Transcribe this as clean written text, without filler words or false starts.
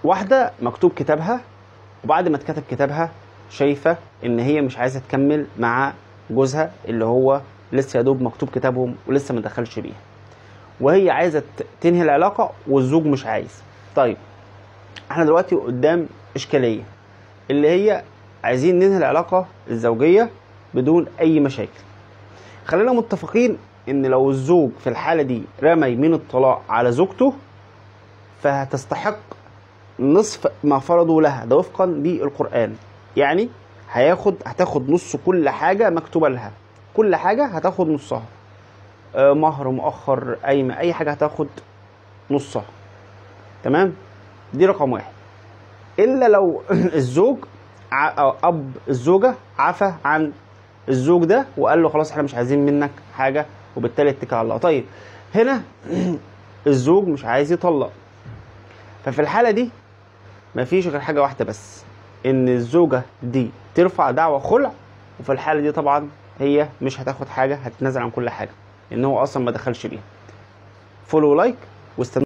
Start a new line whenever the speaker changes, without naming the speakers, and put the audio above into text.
واحده مكتوب كتابها، وبعد ما اتكتب كتابها شايفه ان هي مش عايزه تكمل مع جوزها اللي هو لسه يا دوب مكتوب كتابهم ولسه ما دخلش بيها، وهي عايزه تنهي العلاقه والزوج مش عايز. طيب احنا دلوقتي قدام اشكاليه، اللي هي عايزين ننهي العلاقه الزوجيه بدون اي مشاكل. خلينا متفقين ان لو الزوج في الحاله دي رمى يمين الطلاق على زوجته فهتستحق نصف ما فرضوا لها، ده وفقا للقرآن. يعني هتاخد نص كل حاجة مكتوبة لها، كل حاجة هتاخد نصها، مهر، مؤخر، قايمة، أي حاجة هتاخد نصها. تمام؟ دي رقم واحد. إلا لو الزوج أو أب الزوجة عفى عن الزوج ده وقال له خلاص احنا مش عايزين منك حاجة، وبالتالي اتكل على الله. طيب هنا الزوج مش عايز يطلق، ففي الحالة دي مفيش غير حاجة واحدة بس، ان الزوجة دي ترفع دعوى خلع، وفي الحالة دي طبعا هي مش هتاخد حاجة، هتتنازل عن كل حاجة، ان هو اصلا ما دخلش بيها. فولو لايك واستنى.